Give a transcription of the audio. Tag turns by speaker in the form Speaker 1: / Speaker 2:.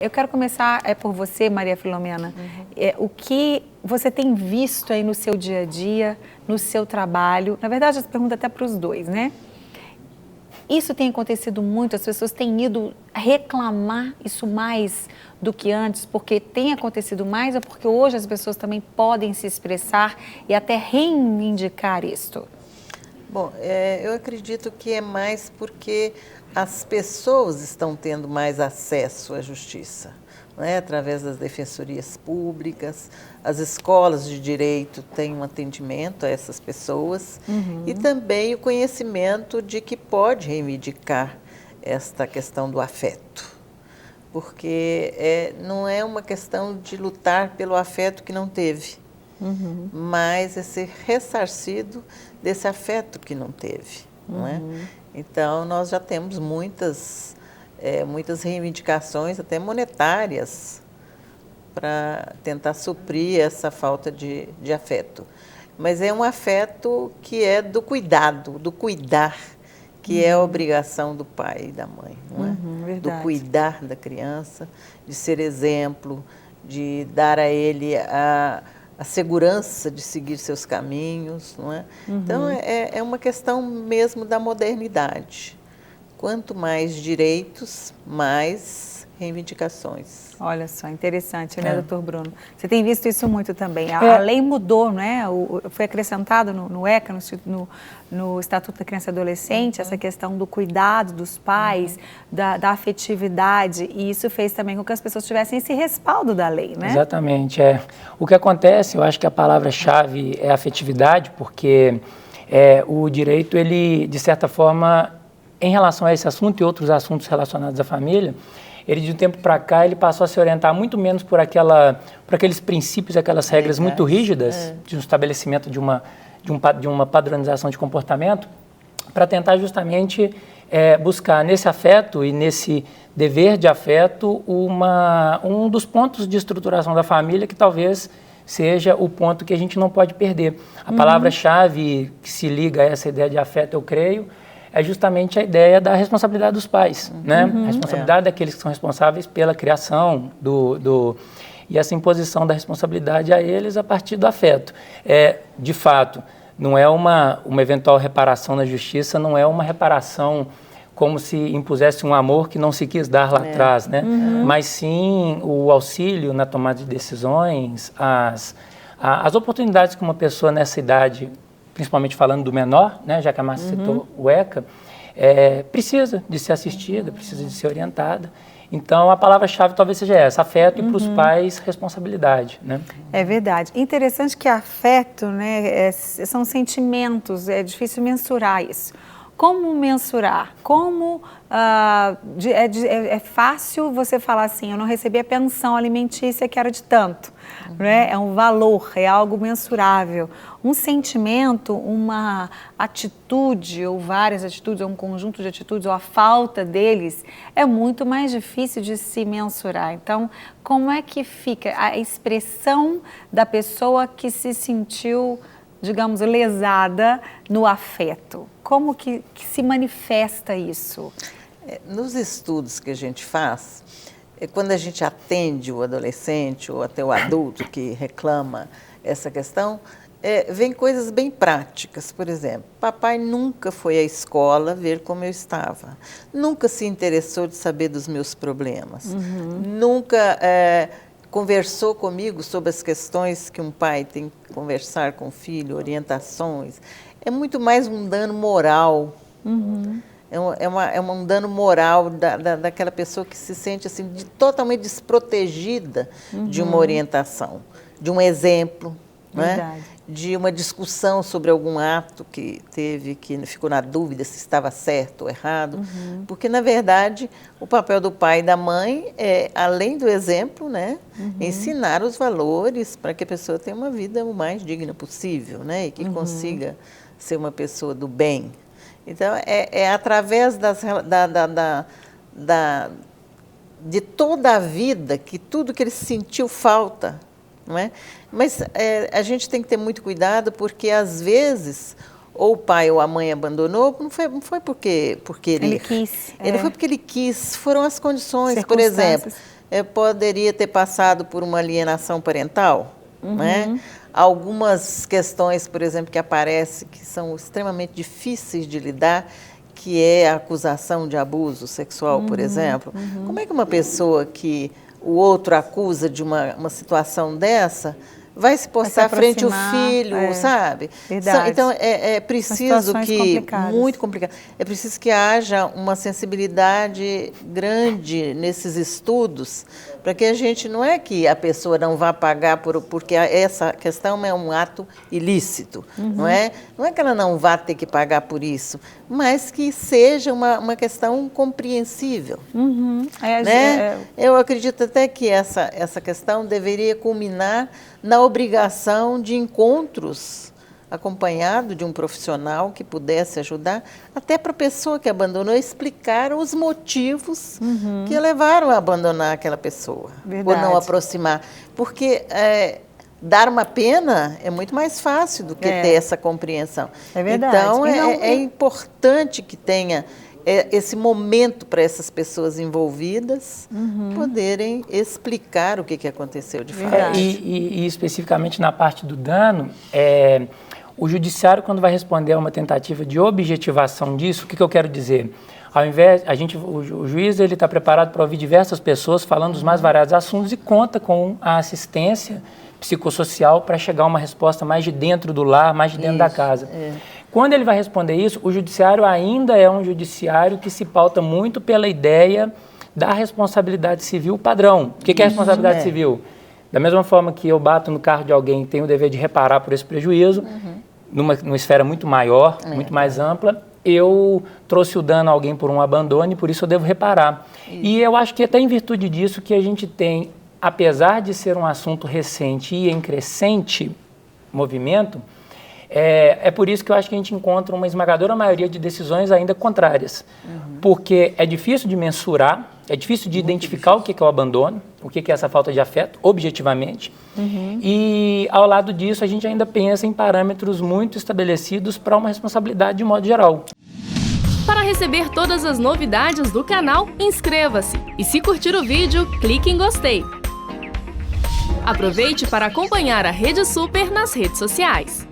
Speaker 1: Eu quero começar por você, Maria Filomena. O que você tem visto aí no seu dia a dia, no seu trabalho? Na verdade, essa pergunta até para os dois, né? Isso tem acontecido muito, as pessoas têm ido reclamar isso mais do que antes, porque tem acontecido mais ou porque hoje as pessoas também podem se expressar e até reivindicar isto?
Speaker 2: Bom, eu acredito que é mais porque as pessoas estão tendo mais acesso à justiça, né? Através das defensorias públicas, as escolas de direito têm um atendimento a essas pessoas e também o conhecimento de que pode reivindicar esta questão do afeto, porque não é uma questão de lutar pelo afeto que não teve, mas é ser ressarcido desse afeto que não teve, não é? Então, nós já temos muitas reivindicações, até monetárias, para tentar suprir essa falta de afeto. Mas é um afeto que é do cuidado, do cuidar, que é a obrigação do pai e da mãe, não é? Do cuidar da criança, de ser exemplo, de dar a ele a segurança de seguir seus caminhos, não é? Então, é uma questão mesmo da modernidade. Quanto mais direitos, mais reivindicações.
Speaker 1: Olha só, interessante, né, doutor Bruno? Você tem visto isso muito também. A lei mudou, né? Foi acrescentado no ECA, no Estatuto da Criança e Adolescente, essa questão do cuidado dos pais, da afetividade, e isso fez também com que as pessoas tivessem esse respaldo da lei, né?
Speaker 3: Exatamente. O que acontece, eu acho que a palavra-chave é afetividade, porque o direito, ele, de certa forma, em relação a esse assunto e outros assuntos relacionados à família, ele de um tempo para cá ele passou a se orientar muito menos por aqueles princípios, aquelas regras muito rígidas de um estabelecimento de uma padronização de comportamento, para tentar justamente buscar nesse afeto e nesse dever de afeto um dos pontos de estruturação da família que talvez seja o ponto que a gente não pode perder. A palavra-chave que se liga a essa ideia de afeto, eu creio, é justamente a ideia da responsabilidade dos pais, né? A responsabilidade daqueles que são responsáveis pela criação e essa imposição da responsabilidade a eles a partir do afeto. De fato, não é uma eventual reparação na justiça, não é uma reparação como se impusesse um amor que não se quis dar lá atrás, né? Mas sim o auxílio na tomada de decisões, as oportunidades que uma pessoa nessa idade, principalmente falando do menor, né, já que a Márcia citou o ECA, precisa de ser assistida, precisa de ser orientada. Então, a palavra-chave talvez seja essa, afeto, e para os pais, responsabilidade, né? É verdade.
Speaker 1: Interessante que afeto, né, são sentimentos, é difícil mensurar isso. Como mensurar? Como é fácil você falar assim, eu não recebi a pensão alimentícia que era de tanto, né? É um valor, é algo mensurável. Um sentimento, uma atitude ou várias atitudes, ou um conjunto de atitudes, ou a falta deles, é muito mais difícil de se mensurar. Então, como é que fica a expressão da pessoa que se sentiu, digamos, lesada no afeto? Como que se manifesta isso?
Speaker 2: Nos estudos que a gente faz, quando a gente atende o adolescente ou até o adulto que reclama essa questão, vem coisas bem práticas. Por exemplo, papai nunca foi à escola ver como eu estava, nunca se interessou de saber dos meus problemas, nunca conversou comigo sobre as questões que um pai tem que conversar com o filho, orientações. É muito mais um dano moral, é um dano moral daquela pessoa que se sente assim, totalmente desprotegida de uma orientação, de um exemplo, né? De uma discussão sobre algum ato que teve, que ficou na dúvida se estava certo ou errado, porque, na verdade, o papel do pai e da mãe é, além do exemplo, né, ensinar os valores para que a pessoa tenha uma vida o mais digna possível, né, e que consiga ser uma pessoa do bem. Então, é através de toda a vida, que tudo que ele sentiu falta, não é? Mas a gente tem que ter muito cuidado, porque às vezes ou o pai ou a mãe abandonou, não foi porque querer.
Speaker 1: Ele quis.
Speaker 2: Ele foi porque ele quis, foram as condições. Por exemplo, poderia ter passado por uma alienação parental, né? Algumas questões, por exemplo, que aparecem, que são extremamente difíceis de lidar, que é a acusação de abuso sexual, por exemplo. Como é que uma pessoa que o outro acusa de uma situação dessa vai se postar frente ao filho, sabe?
Speaker 1: Verdade.
Speaker 2: Então, é preciso que... Muito complicado. É preciso que haja uma sensibilidade grande nesses estudos, para que a gente... Não é que a pessoa não vá pagar porque essa questão é um ato ilícito, não é? Não é que ela não vá ter que pagar por isso, mas que seja uma questão compreensível. Né? Eu acredito até que essa questão deveria culminar na obrigação de encontros acompanhado de um profissional que pudesse ajudar, até para a pessoa que abandonou explicar os motivos que levaram a abandonar aquela pessoa, ou não aproximar. Porque dar uma pena é muito mais fácil do que ter essa compreensão.
Speaker 1: É verdade.
Speaker 2: Então, é importante que tenha esse momento para essas pessoas envolvidas poderem explicar o que aconteceu de fato.
Speaker 3: E especificamente na parte do dano, o judiciário, quando vai responder a uma tentativa de objetivação disso, o que eu quero dizer? Ao invés, o juiz está preparado para ouvir diversas pessoas falando dos mais variados assuntos e conta com a assistência psicossocial para chegar a uma resposta mais de dentro do lar, mais de dentro da casa. Quando ele vai responder isso, o judiciário ainda é um judiciário que se pauta muito pela ideia da responsabilidade civil padrão. O que é responsabilidade civil? Da mesma forma que eu bato no carro de alguém e tenho o dever de reparar por esse prejuízo, numa esfera muito maior, muito mais ampla, eu trouxe o dano a alguém por um abandono e por isso eu devo reparar. E eu acho que até em virtude disso que a gente tem, apesar de ser um assunto recente e em crescente movimento, é por isso que eu acho que a gente encontra uma esmagadora maioria de decisões ainda contrárias. Porque é difícil de mensurar, é difícil de identificar o que é o abandono, o que é essa falta de afeto, objetivamente. E, ao lado disso, a gente ainda pensa em parâmetros muito estabelecidos para uma responsabilidade de modo geral.
Speaker 4: Para receber todas as novidades do canal, inscreva-se. E se curtir o vídeo, clique em gostei. Aproveite para acompanhar a Rede Super nas redes sociais.